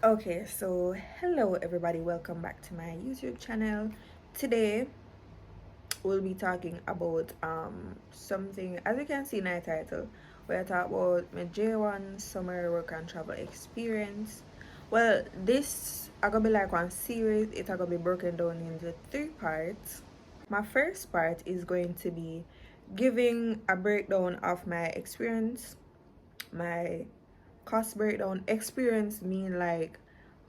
Okay, so hello everybody, welcome back to my YouTube channel. Today we'll be talking about something, as you can see in my title. We're talking about my J1 summer work and travel experience. Well, this are gonna be like one series. It's gonna be broken down into three parts. My first part is going to be giving a breakdown of my experience, my cost breakdown. Experience mean like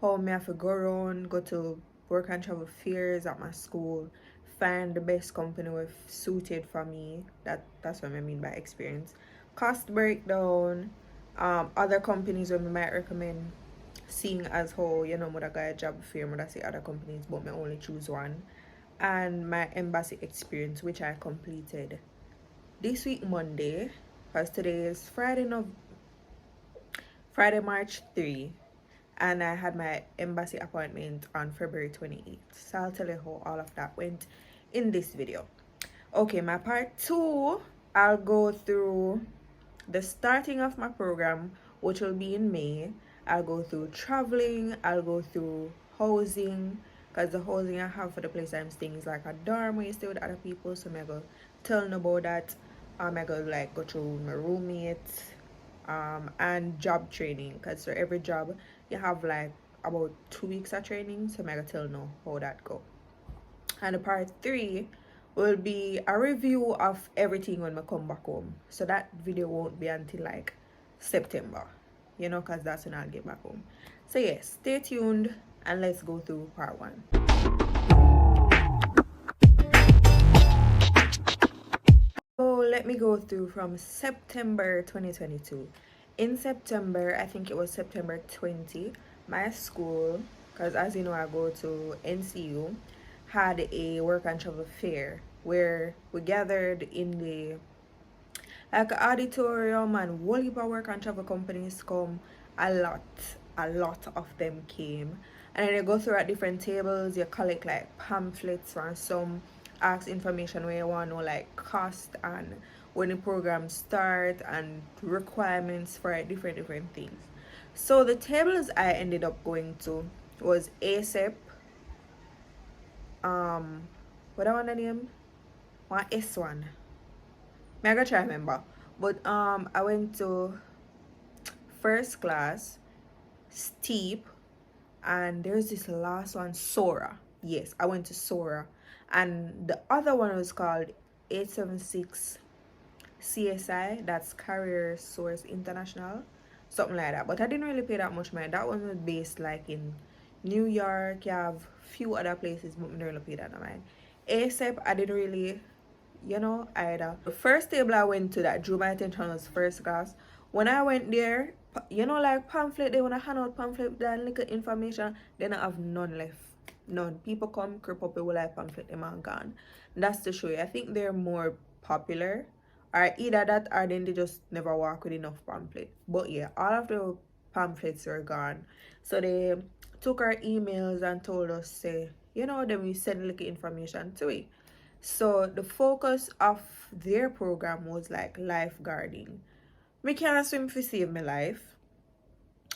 how me have to go around, go to work and travel fairs at my school, find the best company with suited for me. That's what I mean by experience. Cost breakdown, other companies where me might recommend, seeing as how mother got a job fair, mother see other companies but me only choose one. And my embassy experience, which I completed this week Monday, because today is Friday, March 3, and I had my embassy appointment on February 28th. So I'll tell you how all of that went in this video. Okay, my part 2, I'll go through the starting of my program, which will be in May. I'll go through traveling, I'll go through housing, because the housing I have for the place I'm staying is like a dorm where you stay with other people, so I'm going to tell them about that. I'm going to like go through my roommates, and job training, because for every job you have like about 2 weeks of training, so I'm going to tell you how that go. And the part 3 will be a review of everything when I come back home, so that video won't be until like September, because that's when I'll get back home. So yes, stay tuned and let's go through part 1. So let me go through from September 2022. In September, I think it was September 20, my school, because as you know I go to NCU, had a work and travel fair where we gathered in the like auditorium, and whole heap of work and travel companies come. A lot of them came, and then you go through at different tables, you collect like pamphlets, and some ask information where you want to know, like cost and when the program start and requirements for different things. So the tables I ended up going to was ASEP, what I want to name, one S1, I gotta try remember. But I went to first class, steep, and there's this last one, Sora. Yes, I went to Sora. And the other one was called 876 CSI, that's Career Source International, something like that. But I didn't really pay that much money. That one was based like in New York. You have few other places, but I didn't really pay that much. ASAP, I didn't really either. The first table I went to that drew my attention was first class. When I went there, like pamphlet, they want to hand out pamphlet, that little information, then I have none left. None. People come, creep up with like pamphlet, them and gone. That's to show you. I think they're more popular. Or either that or then they just never walk with enough pamphlet. But yeah, all of the pamphlets are gone. So they took our emails and told us, say, then we send little information to it. So the focus of their program was like lifeguarding. Me can't swim to save my life,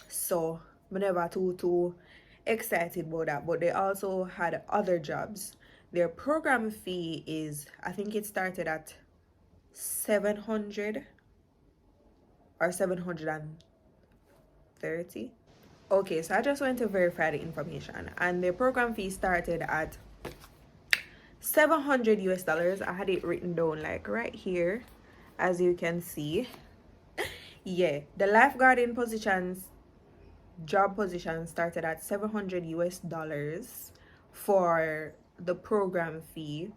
so I'm never too excited about that. But they also had other jobs. Their program fee is, I think it started at 700 or 730. Okay, so I just went to verify the information, and the program fee started at 700 US dollars. I had it written down like right here, as you can see. Yeah, the lifeguarding job position started at 700 US dollars for the program fee.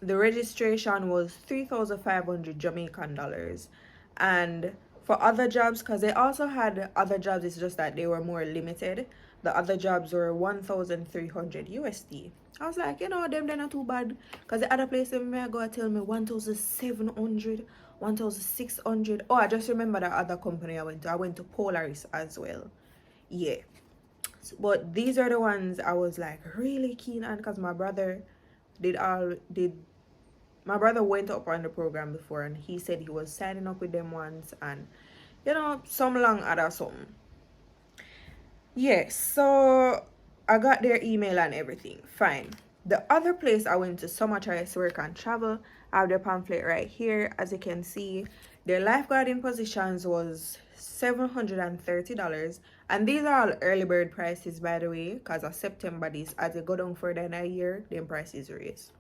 The registration was 3,500 Jamaican dollars. And for other jobs, because they also had other jobs, it's just that they were more limited. The other jobs were 1,300 USD. I was like, them they're not too bad. Because the other place I go tell me 1,700, 1,600. Oh, I just remember the other company I went to. I went to Polaris as well. Yeah. But these are the ones I was like really keen on, because my brother my brother went up on the program before, and he said he was signing up with them once, and some long other something. Yes, so I got their email and everything. Fine. The other place I went to, Summer Choice Work and Travel, I have their pamphlet right here. As you can see, their lifeguarding positions was $730. And these are all early bird prices, by the way, because of September, these as they go down further in a year, then prices raise.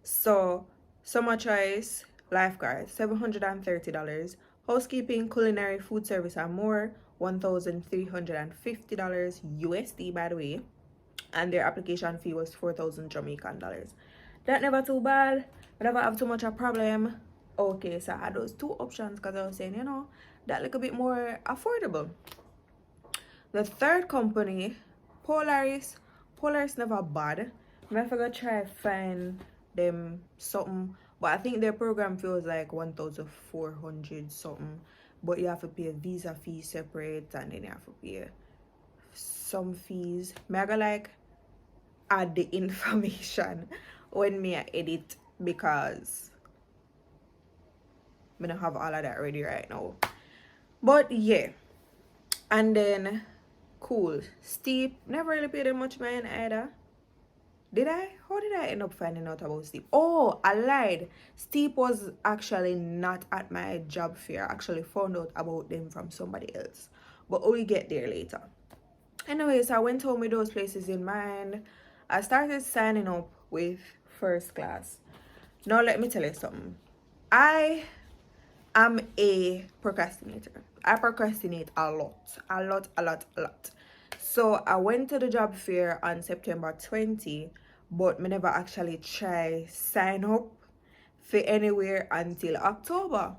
So, Summer Choice Lifeguard, $730. Housekeeping, culinary, food service, and more, $1,350 USD, by the way. And their application fee was 4,000 Jamaican dollars. That never too bad. I never have too much a problem. Okay, so I had those two options because I was saying, that look a bit more affordable. The third company, Polaris. Polaris never bad. I forgot try find them something, but I think their program feels like 1,400 something. But you have to pay a visa fee separate, and then you have to pay some fees. Me I go like add the information when me I edit because I don't have all of that ready right now. But yeah, and then cool. Steep, never really paid them much money either. Did I? How did I end up finding out about Steep? Oh, I lied. Steep was actually not at my job fair. I actually found out about them from somebody else. But we'll get there later. Anyways, I went home with those places in mind. I started signing up with first class. Now let me tell you something. I'm a procrastinator. I procrastinate a lot. So I went to the job fair on September 20, but me never actually try sign up for anywhere until October.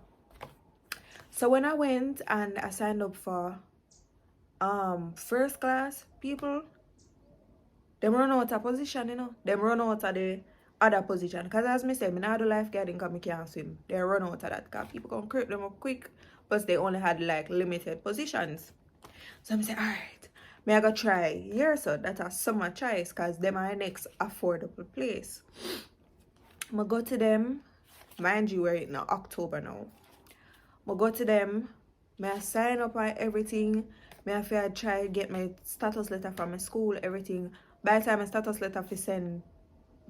So when I went and I signed up for first class, people, them run out of position, Them run out of the other position. Because as me said, me not do lifeguarding because I can't swim. They run out of that because people can creep them up quick. But they only had like limited positions. So I'm saying, alright, me I go try here so that's a summer choice because them are the next affordable place. I go to them, mind you, we're in October now. I go to them, may I sign up on everything. May I feel try get my status letter from my school, everything. By the time my status letter fi send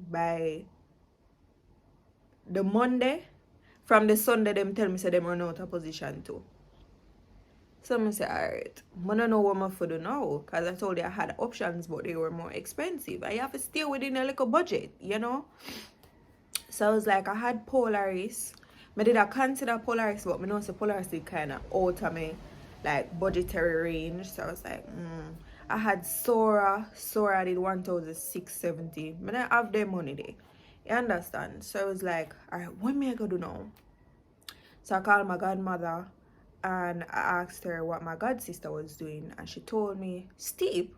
by the Monday, from the Sunday them tell me say them run out of position too. So I say, alright, I don't know what I'm for do now. Because I told you I had options, but they were more expensive. I have to stay within a little budget, So I was like, I had Polaris. I did consider Polaris, but I know the Polaris did kind of out of me, like, budgetary range. So I was like, I had Sora. Sora did 1,670. I don't have their money there. You understand? So I was like, alright, what am I going to do now? So I called my godmother and I asked her what my god sister was doing, and she told me Steep.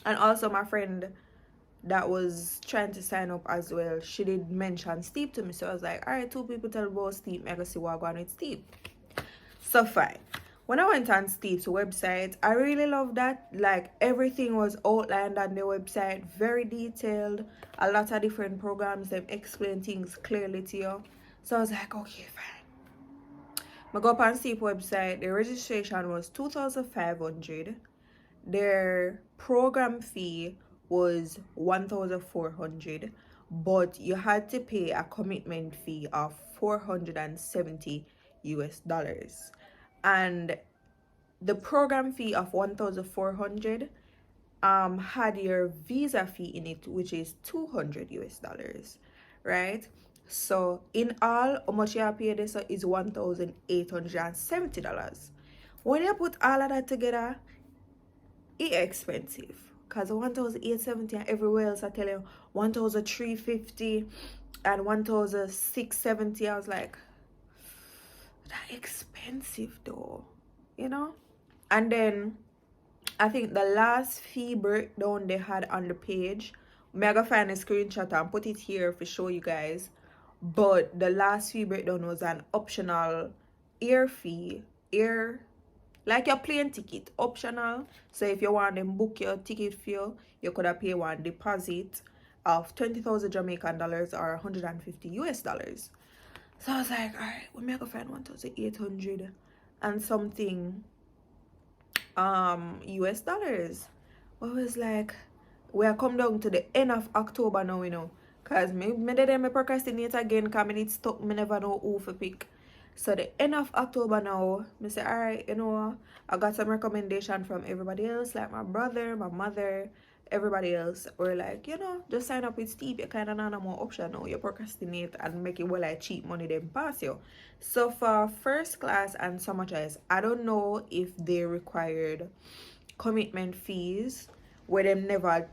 And also my friend that was trying to sign up as well, she did mention Steep to me. So I was like, alright, two people tell about Steep, I go see what I'm going with Steep. So fine. When I went on Steep's website, I really love that. Like, everything was outlined on the website, very detailed. A lot of different programs, them explain things clearly to you. So I was like, okay, fine. I go up on Steep website. The registration was 2,500. Their program fee was 1,400, but you had to pay a commitment fee of 470 US dollars. And the program fee of 1,400 had your visa fee in it, which is 200 US dollars, right? So in all, how much you pay this is $1,870. When you put all of that together, it's expensive. Because 1,870 and everywhere else I tell you 1,350 and 1,670. I was like, that expensive though, And then I think the last fee breakdown they had on the page, I'm gonna find a screenshot and put it here to show you guys. But the last fee breakdown was an optional air fee, like your plane ticket, optional. So if you want them book your ticket for you could have pay one deposit of 20,000 Jamaican dollars or 150 US dollars. So I was like, alright, we may go find 1,800 and something US dollars. I was like, we are come down to the end of October now, you know. Cause me dey me procrastinate again, cause me need stuck, me never know who for pick. So the end of October now, me say, alright, you know, I got some recommendation from everybody else, like my brother, my mother, everybody else. Or like, you know, just sign up with Steve. You kinda not no more option now. You procrastinate and make it well like cheap money then pass you. So for first class and summer choice, I don't know if they required commitment fees where them never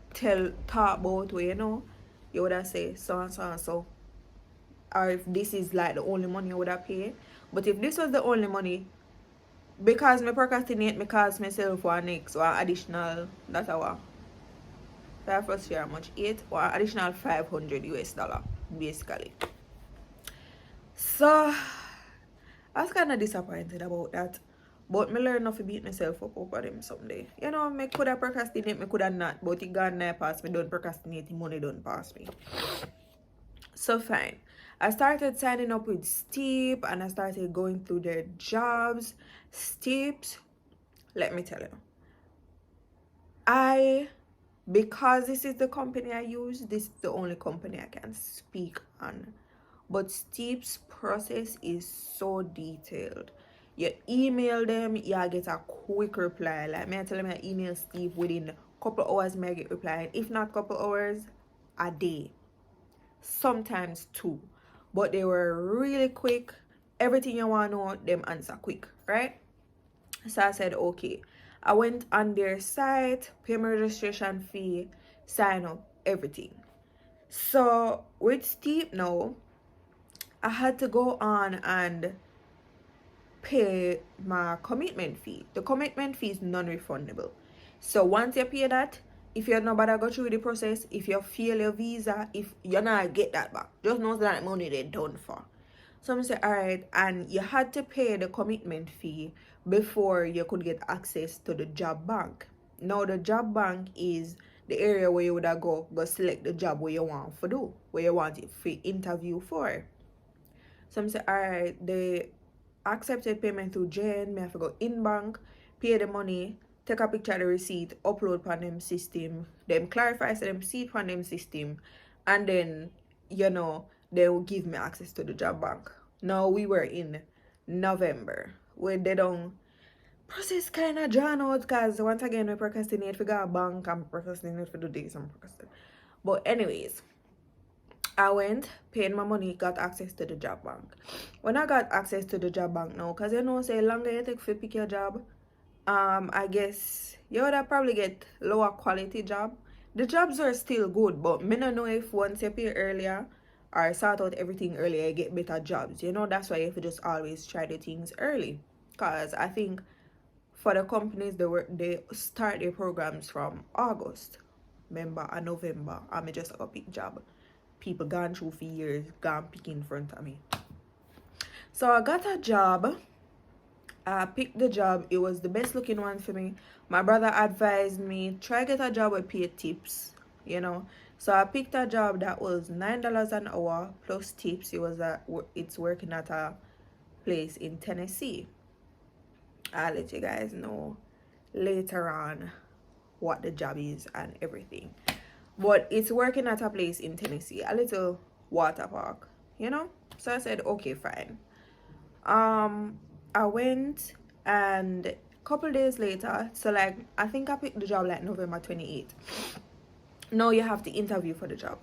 talk about where, you know, you would have say so and so and so, or if this is like the only money you would have paid. But if this was the only money, because me procrastinate, me cause myself one next or additional, that's our that first year how much 8 or additional 500 US dollar basically. So I was kind of disappointed about that. But me learn enough to beat myself up over them someday. You know, me could have procrastinate, me could have not. But it gone there past me, don't procrastinate, the money don't pass me. So fine. I started signing up with Steep and I started going through their jobs. Steeps, let me tell you. Because this is the company I use, this is the only company I can speak on. But Steep's process is so detailed. You email them, you get a quick reply. Like me, I tell them I email Steve within a couple hours, me I get reply. If not couple hours, a day. Sometimes two. But they were really quick. Everything you want to know, them answer quick, right? So I said, okay. I went on their site, pay my registration fee, sign up, everything. So with Steep now, I had to go on and pay my commitment fee. The commitment fee is non-refundable. So once you pay that, if you're not about to go through the process, if you fail your visa, if you're not get that back, just know that money they're done for. So I'm say, alright, and you had to pay the commitment fee before you could get access to the job bank. Now the job bank is the area where you would go select the job where you want to do, where you want it for interview for. So I'm say, alright, they accepted payment through Jen, me have to go in bank, pay the money, take a picture of the receipt, upload on them system, them clarify so them see it on them system, and then, you know, they will give me access to the job bank. Now we were in November, where they don't process kind of drawn out, because once again we procrastinate for go bank and procrastinate for do this and procrastinate. But anyways, I went, paid my money, got access to the job bank. When I got access to the job bank now, because you know, say longer you take to pick your job, I guess you would probably get lower quality job. The jobs are still good, but me don't know if once you pay earlier or sort out everything earlier, you get better jobs. You know, that's why you have to just always try the things early. Because I think for the companies, they start their programs from August, remember, and November. I may just got a pick job. People gone through for years, gone pick in front of me. So I got a job. I picked the job. It was the best looking one for me. My brother advised me, try get a job with paid tips, you know. So I picked a job that was $9 an hour plus tips. It's working at a place in Tennessee. I'll let you guys know later on what the job is and everything. But it's working at a place in Tennessee, a little water park, you know. So I said, okay, fine. I went, and a couple days later, so like I think I picked the job like November 28th. Now you have to interview for the job.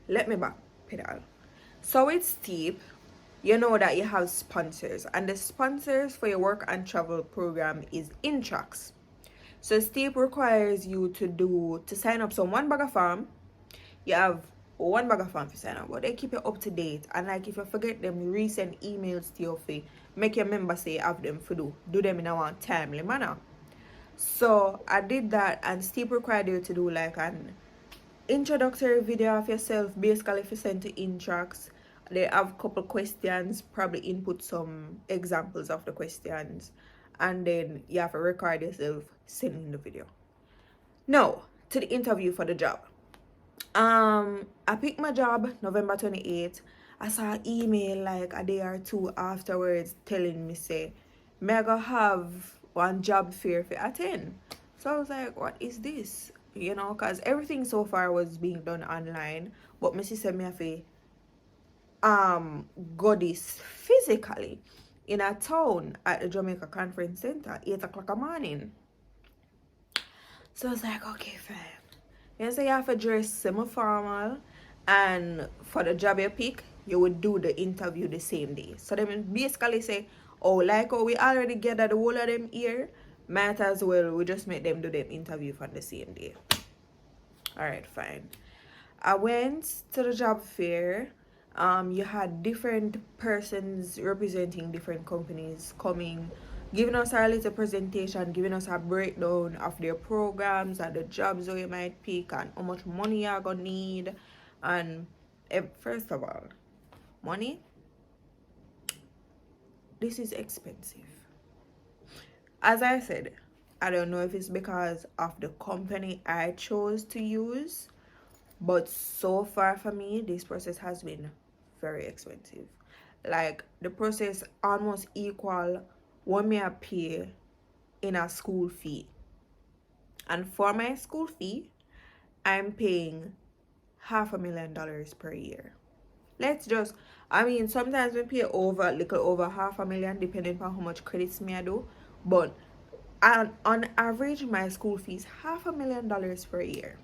Let me back pedal. So it's steep. You know that you have sponsors, and the sponsors for your work and travel program is Intrax. So Steep requires you to sign up. So one bag of farm, you have one bag of farm to sign up, but they keep you up to date. And like if you forget them, you resend emails to your fee. Make your member say you have them for do them in a one timely manner. So I did that, and Steep required you to do like an introductory video of yourself. Basically, if you send to Intrax, they have a couple questions, probably input some examples of the questions, and then you have to record yourself sending the video. Now to the interview for the job. I picked my job November 28th. I saw an email like a day or two afterwards telling me say, may I go have one job fair for attend. So I was like, what is this? You know, because everything so far was being done online. But my sister me have to go this physically in a town at the Jamaica Conference Center, 8 o'clock a morning. So I was like, okay, fine. You say you have to dress semi-formal, and for the job you pick, you would do the interview the same day. So they basically say, oh, like we already gathered the whole of them here, might as well we just make them do them interview for the same day. Alright, fine. I went to the job fair. You had different persons representing different companies coming, giving us our little presentation, giving us a breakdown of their programs and the jobs that you might pick and how much money you're gonna need. And first of all, money, this is expensive. As I said, I don't know if it's because of the company I chose to use, but so far for me, this process has been very expensive. Like the process almost equal what me I pay in a school fee. And for my school fee, I'm paying $500,000 per year. Let's just, I mean, sometimes we pay over, little over $500,000 depending on how much credits me I do. But on average, my school fee is $500,000 per year.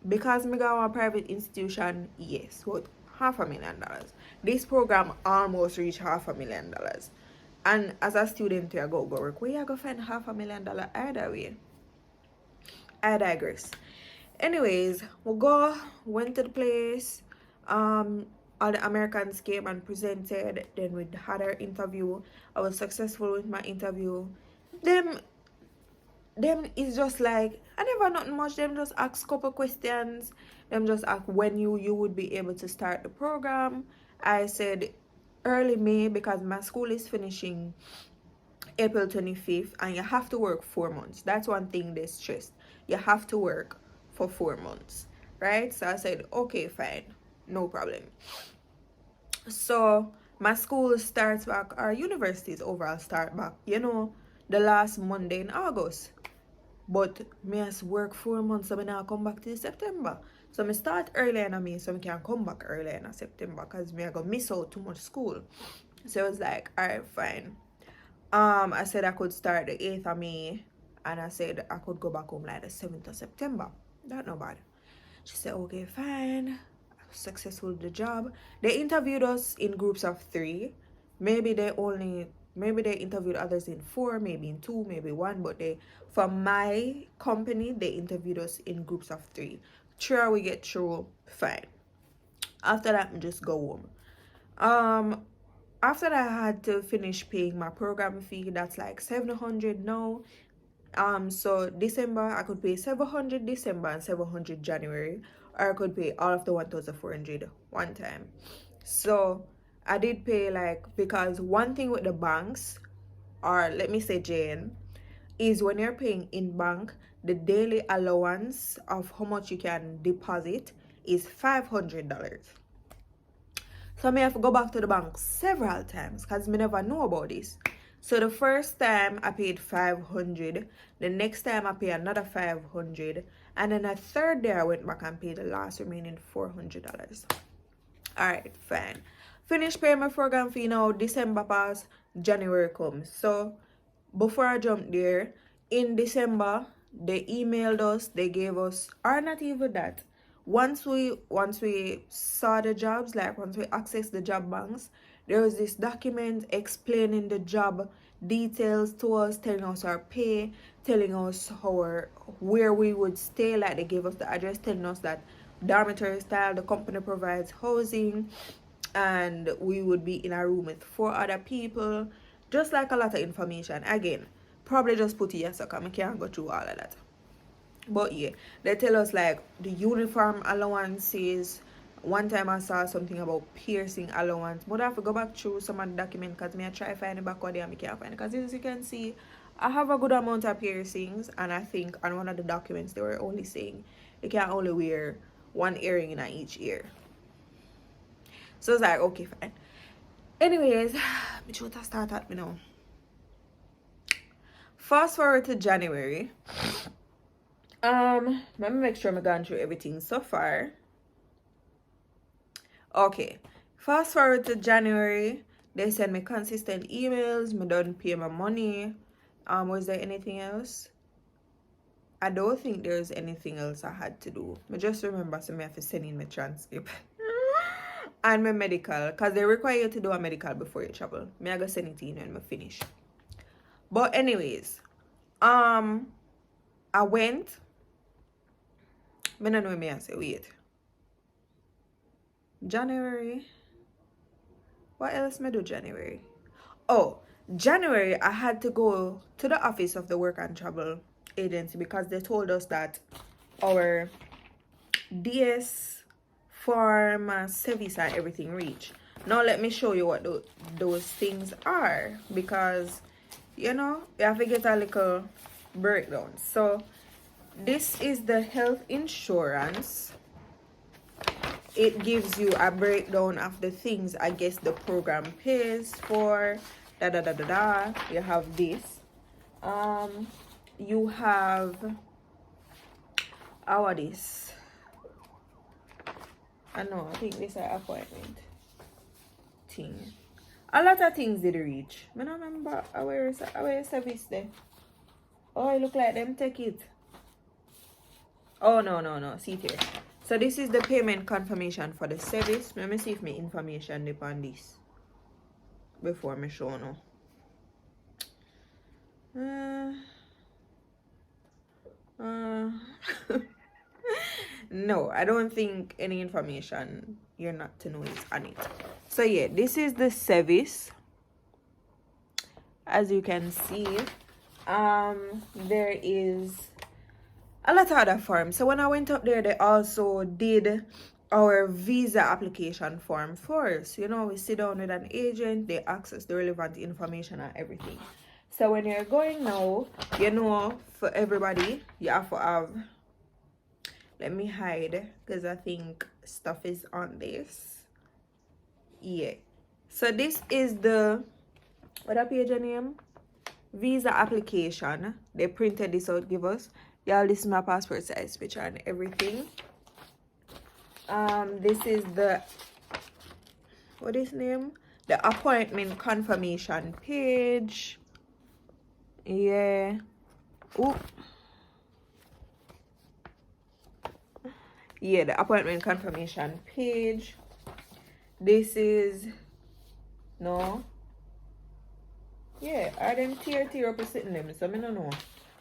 Because me go a private institution, yes, what $500,000. This program almost reached $500,000. And as a student, you go work. Where you go find $500,000 either way? I digress. Anyways, went to the place. All the Americans came and presented. Then we had our interview. I was successful with my interview. Them is just like, I never nothing much. Them just ask couple questions. Them just ask when you would be able to start the program. I said early May because my school is finishing April 25th and you have to work 4 months. That's one thing they stressed. You have to work for 4 months, right? So I said, okay, fine, no problem. So my school starts back, our universities overall start back, the last Monday in August. But me has work 4 months, so I now come back till September. So I start early in May, so I can come back early in September because me I go miss out too much school. So I was like, alright, fine. I said I could start the 8th of May, and I said I could go back home like the 7th of September. That's not bad. She said, okay, fine. I was successful with the job. They interviewed us in groups of 3. Maybe they interviewed others in 4, maybe in 2, maybe 1, but for my company, they interviewed us in groups of 3. Sure, we get through, fine. After that, we just go home. After that, I had to finish paying my program fee. That's like $700 now. So December, I could pay $700 December and $700 January, or I could pay all of the $1,400 one time. So I did pay because one thing with the banks, or let me say Jane, is when you're paying in bank, the daily allowance of how much you can deposit is $500. So I may have to go back to the bank several times because I never know about this. So the first time I paid $500, the next time I paid another $500, and then the third day I went back and paid the last remaining $400. Alright, fine. Finish paying my program fee now. December pass, January comes. So before I jump there, in December, they emailed us, they gave us, or not even that. Once we saw the jobs, like once we accessed the job banks, there was this document explaining the job details to us, telling us our pay, telling us where we would stay, like they gave us the address, telling us that dormitory style, the company provides housing, and we would be in a room with 4 other people. Just like a lot of information. Again, probably just put it yes, so I can't go through all of that. But yeah, they tell us like the uniform allowances. One time I saw something about piercing allowance, but I have to go back through some of the document because I try to find it back there and I can't find it. Because as you can see, I have a good amount of piercings, and I think on one of the documents they were only saying you can only wear 1 earring in each ear. So it's like, okay, fine. Anyways, me should start at me now. Fast forward to January. Let me make sure I'm gone through everything so far. Okay. Fast forward to January. They send me consistent emails. Me don't pay my money. Was there anything else? I don't think there's anything else I had to do. I just remember so me have to send in my transcript. And my medical. Because they require you to do a medical before you travel. Me I go send it in when I finish. But anyways. I went. I don't know me I say wait. January. What else me do January? Oh, January I had to go to the office of the work and travel agency because they told us that our DS form service and everything reach. Now let me show you what those things are, because you know you have to get a little breakdown. So this is the health insurance. It gives you a breakdown of the things I guess the program pays for. Da da da da da. You have this. You have our this. I know, I think this is an appointment thing. A lot of things did reach. I don't remember our service there. Oh, it look like them take it. Oh no. See it here. So this is the payment confirmation for the service. Let me see if my information depend on this before me show no. No, I don't think any information you're not to know is on it. So yeah, this is the service. As you can see, there is a lot of other forms. So when I went up there, they also did our visa application form for us. You know, we sit down with an agent, they access the relevant information and everything. So when you're going now, you know, for everybody, you have to have, let me hide because I think stuff is on this. Yeah. So this is the, what a page name? Visa application. They printed this out, give us. Y'all, this is my passport size picture and everything. This is the, what is name? The appointment confirmation page. Yeah. Ooh. Yeah, the appointment confirmation page. This is, no. Yeah, are them tear up sitting them, so I don't know.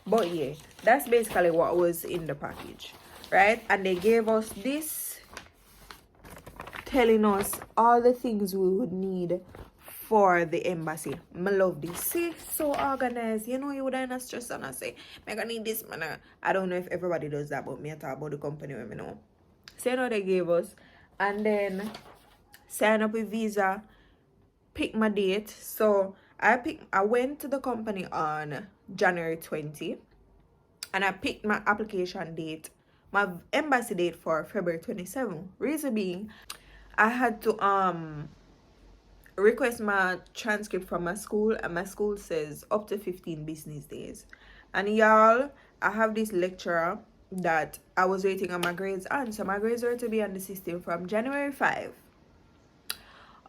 But yeah, that's basically what was in the package, right? And they gave us this, telling us all the things we would need for the embassy. I love this. See, so organized. You know, you would not stress on and say, I'm gonna need this, man. I don't know if everybody does that, but me I talk about the company when me know. So you know they gave us, and then sign up with Visa, pick my date. So I went to the company on January 20, and I picked my application date, my embassy date for February 27. Reason being, I had to request my transcript from my school, and my school says up to 15 business days. And y'all, I have this lecturer that I was waiting on my grades on. So my grades were to be on the system from January 5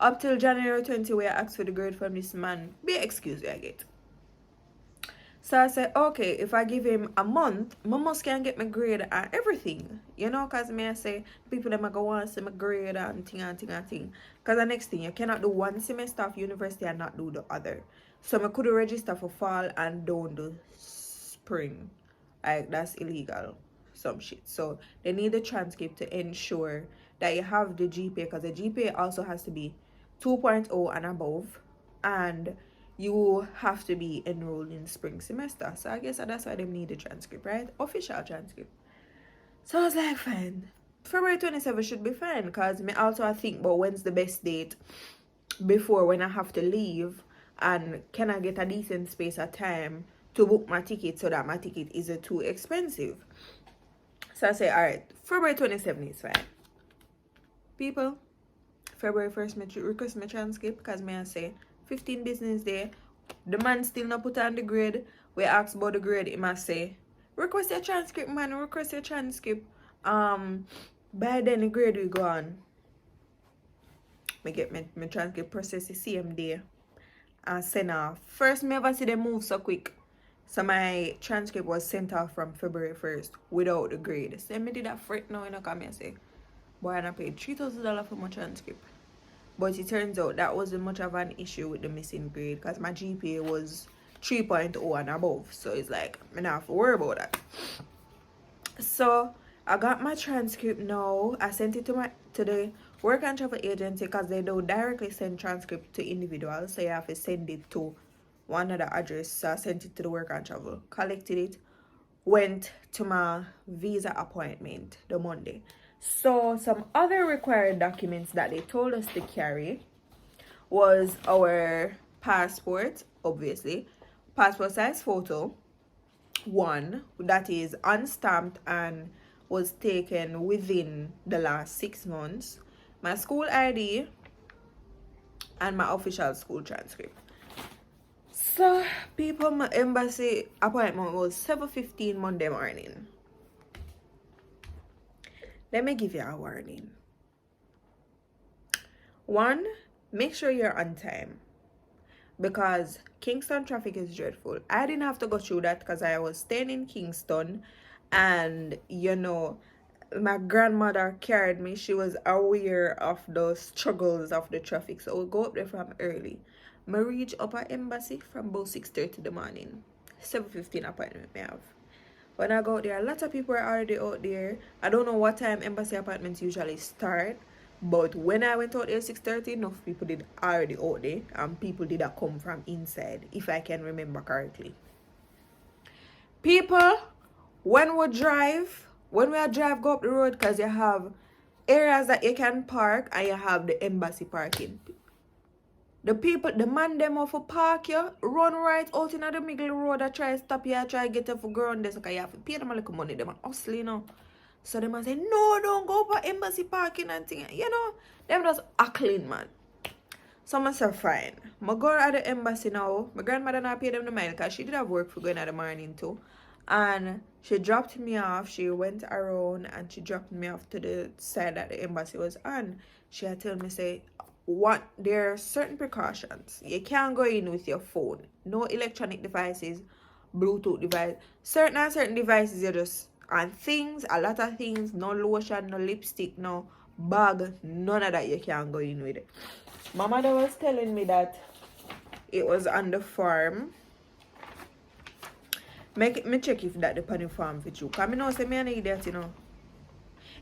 up till January 20, where I asked for the grade from this man. Be excused, I get. So I said, okay, if I give him a month, my must can get my grade and everything. You know, because me I say, people that go want to see my grade and thing. Because the next thing, you cannot do one semester of university and not do the other. So I could register for fall and don't do spring. Like, that's illegal. Some shit. So they need the transcript to ensure that you have the GPA, because the GPA also has to be 2.0 and above. And you have to be enrolled in spring semester. So I guess that's why they need a transcript, right? Official transcript. So I was like, fine. February 27 should be fine, because me also I think about when's the best date before when I have to leave, and can I get a decent space of time to book my ticket so that my ticket isn't too expensive. So I say, alright, February 27 is fine. People, February 1st, me request my transcript, because me I say 15 business day. The man still not put on the grade. we asked about the grade, he must say, request your transcript, man, request your transcript. By then the grade will go on. Me get my transcript process the same day and send off. First, me ever see them move so quick. So my transcript was sent off from February 1st without the grade. So me did that fret now, you know, come here and say, boy, I paid $3,000 for my transcript. But it turns out that wasn't much of an issue with the missing grade because my GPA was 3.0 and above. So it's like, I don't have to worry about that. So I got my transcript now. I sent it to the work and travel agency because they don't directly send transcript to individuals. So you have to send it to one other address. So I sent it to the work and travel, collected it, went to my visa appointment the Monday. So some other required documents that they told us to carry was our passport, obviously, passport size photo, one that is unstamped and was taken within the last 6 months, my school ID, and my official school transcript. So people, my embassy appointment was 7:15 Monday morning. Let me give you a warning. One, make sure you're on time, because Kingston traffic is dreadful. I didn't have to go through that because I was staying in Kingston, and you know, my grandmother carried me. She was aware of the struggles of the traffic, so we'll go up there from early. I reach upper embassy from about 6:30 in the morning. 7:15 appointment I have. When I go out there, a lot of people are already out there. I don't know what time embassy appointments usually start, but when I went out there 6:30, enough people did already out there, and people did come from inside, if I can remember correctly. People, when we drive go up the road, because you have areas that you can park and you have the embassy parking. The man them off a park you, run right out in the middle road, I try to stop you, I try to get you for ground there, so you have to pay them a little money, them hustling, you know. So them say, no, don't go for embassy parking and thing. You know, them just clean, man. So I said, fine. I go at the embassy now. My grandmother not pay them the mile because she did have work for going at the morning too. And she dropped me off. She went around and she dropped me off to the side that the embassy was on. She had told me, say, there are certain precautions. You can't go in with your phone. No electronic devices, Bluetooth device. Certain devices you just, and things, a lot of things, no lotion, no lipstick, no bag, none of that you can go in with it. My mother was telling me that it was on the farm. Me check if that the on the farm for you. Because I know say me an idiot, you know.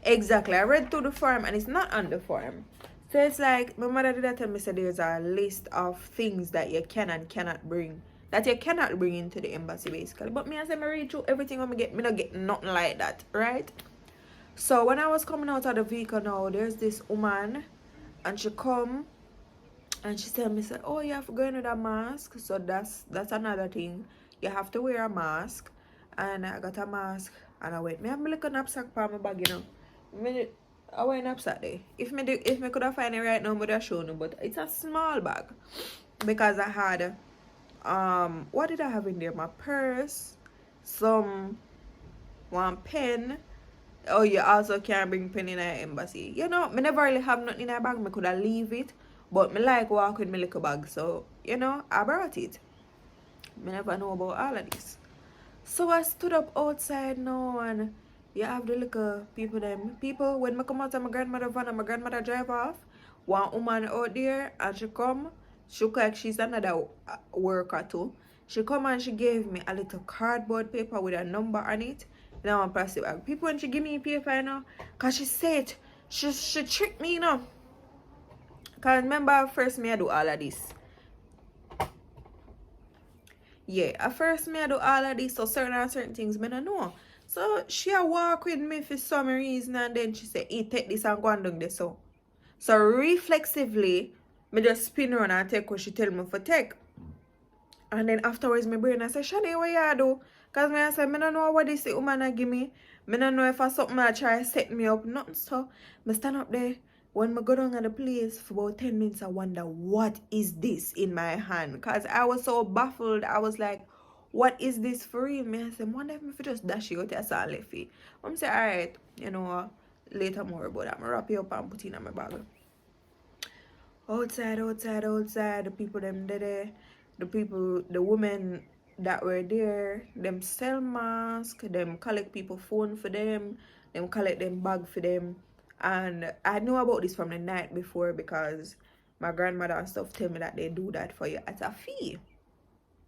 Exactly. I read through the farm and it's not on the farm. So it's like, my mother did tell me, so there's a list of things that you can and cannot bring. That you cannot bring into the embassy, basically. But me, I say, I read through everything when me not get nothing like that, right? So when I was coming out of the vehicle now, there's this woman, and she come, and she tell me, say, oh, you have to go in with a mask. So that's another thing. You have to wear a mask. And I got a mask, and I went, me have my little knapsack for my bag, you know. I wear a knapsack there. If me could have find it right now, I would have shown you. But it's a small bag. Because I had, what did I have in there? My purse, one pen. Oh, you also can't bring pen in an embassy. You know, me never really have nothing in a bag. Me could have leave it. But me like walk with my little bag. So, you know, I brought it. Me never know about all of this. So I stood up outside now, and you have the little people, when I come out of my grandmother van and my grandmother drive off, one woman out there, and she come, she look like she's another worker too. She come and she gave me a little cardboard paper with a number on it. Now I'm plastic bag. People, when she give me a paper, you know, because she said, she tricked me, you know. Because remember, first me I do all of this. Yeah, at first me I do all of this, so certain things me don't know. So she a walk with me for some reason, and then she say, hey, take this and go and do this. So reflexively, me just spin around and take what she tell me for take. And then afterwards, my brain I say, Shani, what you do? Because me I say, me don't know what this woman a give me. Me don't know if I something I try to set me up. Nothing. So me stand up there. When I go down at the place for about 10 minutes, I wonder, what is this in my hand? Because I was so baffled. I was like, what is this for real? Me I say, wonder if I just dash it out as a left it. I'm say, alright, later more about that. I'm wrap it up and put it in my bag. Outside, the people them there, the women that were there, them sell mask, them collect people phone for them collect them bag for them. And I knew about this from the night before because my grandmother and stuff tell me that they do that for you at a fee.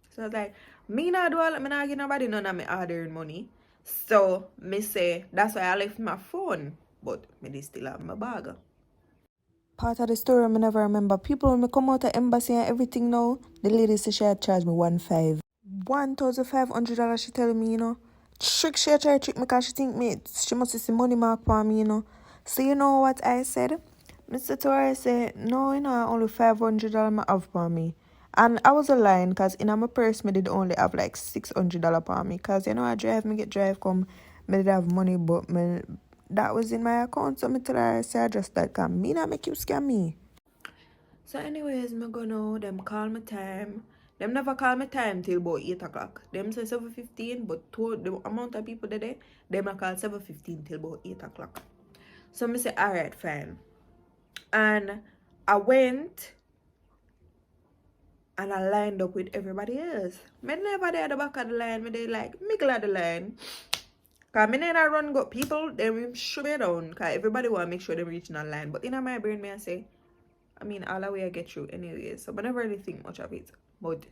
So I was like, me not do all, me not give nobody none of me hard-earned money. So me say, that's why I left my phone, but me did still have my bag. Part of the story I never remember. People when me come out of embassy and everything now, the lady said she had charged me $1,500 she tell me, Trick she try to trick me because she think she must see money mark for me, So you know what I said? Mr. Torres said, no, only $500 I have for me. And I was lying because in my purse, me did only have like $600 for me. Because, I drive come, me did have money, but that was in my account. So me tell her, I say, just that, because me not make you scam me. So anyways, me go know, them call me time. Them never call me time till about 8 o'clock. Them say 7:15, but the amount of people there, them a call 7:15 till about 8 o'clock. So me say, alright, fine. And I went and I lined up with everybody else. Me never there at the back of the line. Me they like middle of the line. Cause me never run got people, they will show me down. Cause everybody want to make sure they reach the line. But in my brain, me I say, all the way I get through anyway. So I never really think much of it. But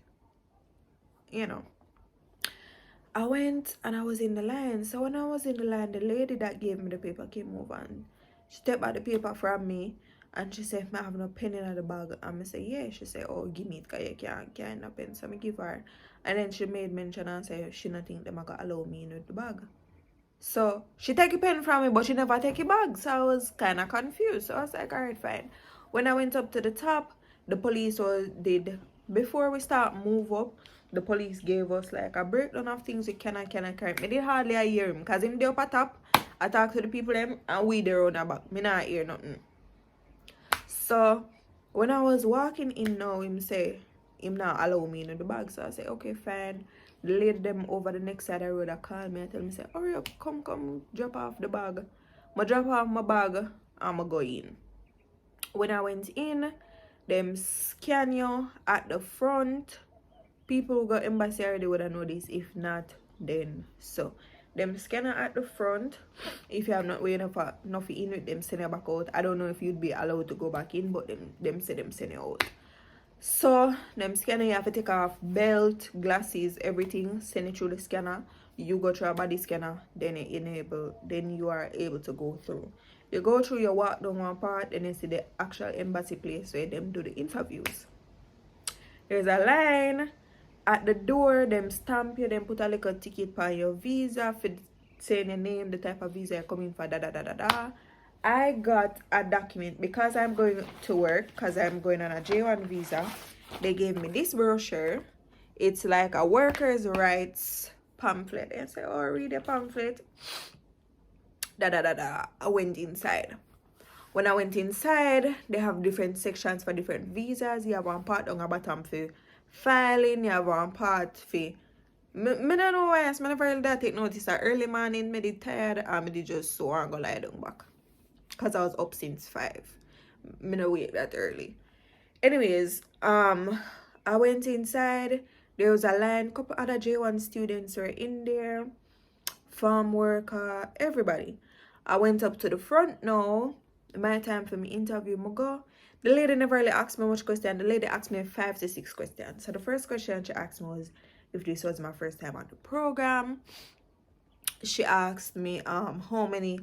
I went and I was in the line. So when I was in the line, the lady that gave me the paper came over and she took back the paper from me. And she said, I have no pen in the bag. And I said, yeah. She said, oh, give me it because you can't no pen. So I give her. And then she made mention and said, she not think them are going to allow me in with the bag. So she take a pen from me, but she never take a bag. So I was kind of confused. So I was like, all right, fine. When I went up to the top, the police did, before we start move up, the police gave us like a breakdown of things we cannot carry. Me did hardly hear him. Because him there up at top, I talk to the people them, and we there on the back. Me not hear nothing. So when I was walking in now, him say him not allow me in the bag. So I say, okay, fine. The lady them over the next side of the road that call me and tell me, say, hurry up, come, drop off the bag. I drop off my bag and I go in. When I went in, them scan you at the front. People who got embassy already would have know this. If not, then so. Them scanner at the front. If you have not way enough in with them, send you back out. I don't know if you'd be allowed to go back in, but them say them send you out. So them scanner, you have to take off belt, glasses, everything, send it through the scanner. You go through a body scanner, then you are able to go through. You go through, you walk down one part, then you see the actual embassy place where them do the interviews. There's a line at the door, them stamp you, them put a little ticket on your visa for saying your name, the type of visa you're coming for, I got a document because I'm going to work, because I'm going on a J1 visa. They gave me this brochure. It's like a workers' rights pamphlet. And I say, oh, read the pamphlet. I went inside. When I went inside, they have different sections for different visas. You have one part on the bottom for filing. You have one part for... I don't know why. I never really take notice that early morning, I did tired and I did just so and go lie down back. Because I was up since 5. I don't wake that early. Anyways, I went inside. There was a line. Couple other J1 students were in there. Farm worker, everybody. I went up to the front now. My time for me interview, I go. The lady never really asked me much question. The lady asked me 5 to 6 questions. So the first question she asked me was if this was my first time on the program. She asked me how many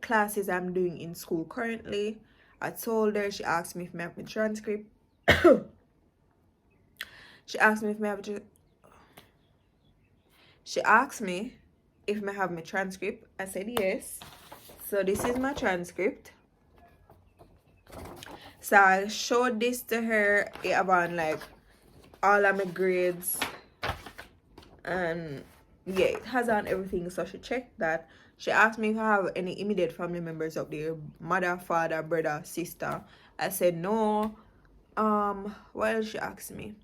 classes I'm doing in school currently. I told her. She asked me if I have my transcript. She asked me if I have my transcript. I said yes. So this is my transcript. So I showed this to her. It about like all of my grades, and yeah, it has on everything. So she checked that. She asked me if I have any immediate family members up there, mother, father, brother, sister. I said no. What else she asked me?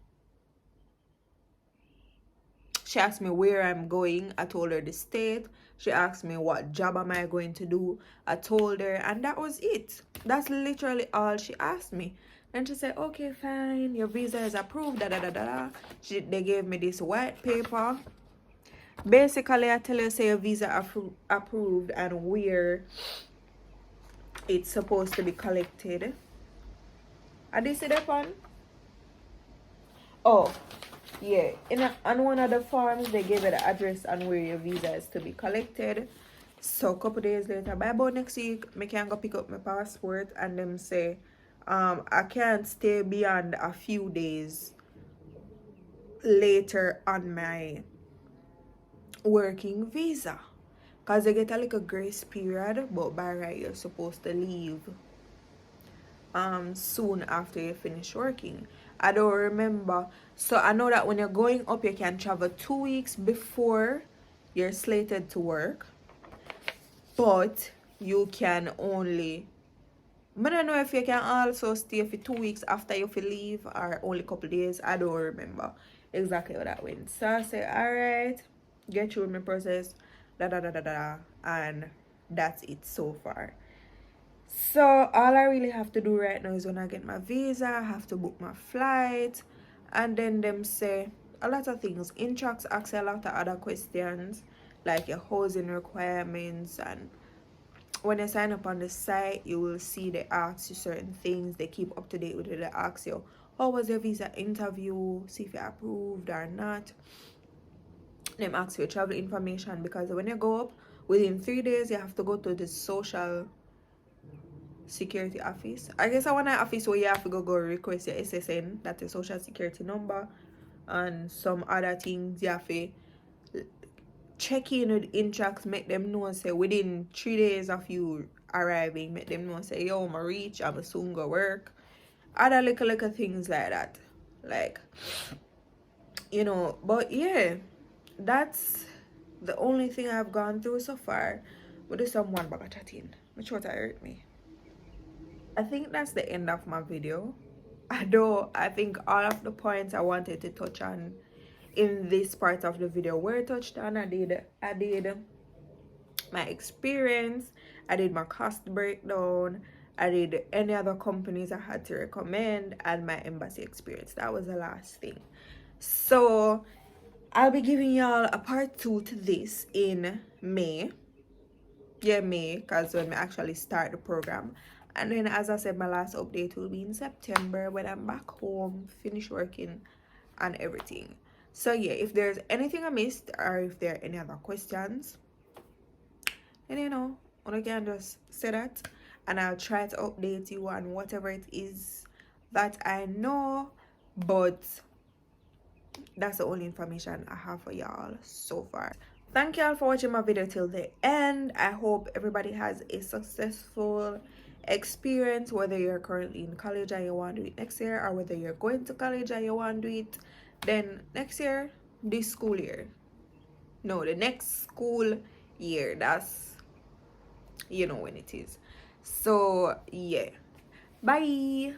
She asked me where I'm going. I told her the state. She asked me what job am I going to do. I told her, and that was it. That's literally all she asked me. Then she said, okay, fine, your visa is approved, da da da da da. They gave me this white paper. Basically, I tell you, say your visa approved and where it's supposed to be collected. And this is the one. Oh, yeah. On one of the forms, they gave it the address and where your visa is to be collected. So a couple days later, by about next week, I can go pick up my passport and them say, I can't stay beyond a few days later on my working visa. Because they get a little grace period, but by right, you're supposed to leave soon after you finish working. I don't remember. So I know that when you're going up, you can travel 2 weeks before you're slated to work, but you can only, I don't know if you can also stay for 2 weeks after you leave or only a couple days. I don't remember exactly how that went. So I say, all right, get through my process, da da da da da, and that's it so far. So all I really have to do right now is when I get my visa, I have to book my flight, and then them say a lot of things. Introx asks a lot of other questions like your housing requirements, and when you sign up on the site, you will see they ask you certain things. They keep up to date with it. They ask you, how was your visa interview, see if you're approved or not. Them ask you travel information, because when you go up, within 3 days you have to go to the social security office. I guess I want an office where you have to go request your SSN, that's your social security number, and some other things. You have to check in with Intrax, make them know, say within 3 days of you arriving, make them know, say, yo, I'm a reach, I'm a soon go work. Other little things like that. Like, but yeah, that's the only thing I've gone through so far. But there's someone back chatting. Which what hurt me. I think that's the end of my video. Although I think all of the points I wanted to touch on in this part of the video were touched on. I did my experience, I did my cost breakdown, I did any other companies I had to recommend, and my embassy experience. That was the last thing. So I'll be giving y'all a part 2 to this in May. Yeah, May, because when we actually start the program. And then, as I said, my last update will be in September when I'm back home, finish working and everything. So yeah, if there's anything I missed or if there are any other questions, then I can just say that, and I'll try to update you on whatever it is that I know. But that's the only information I have for y'all so far. Thank y'all for watching my video till the end. I hope everybody has a successful experience, whether you're currently in college and you want to do it next year, or whether you're going to college and you want to do it then next year, this school year. No, the next school year. That's when it is. So yeah, bye.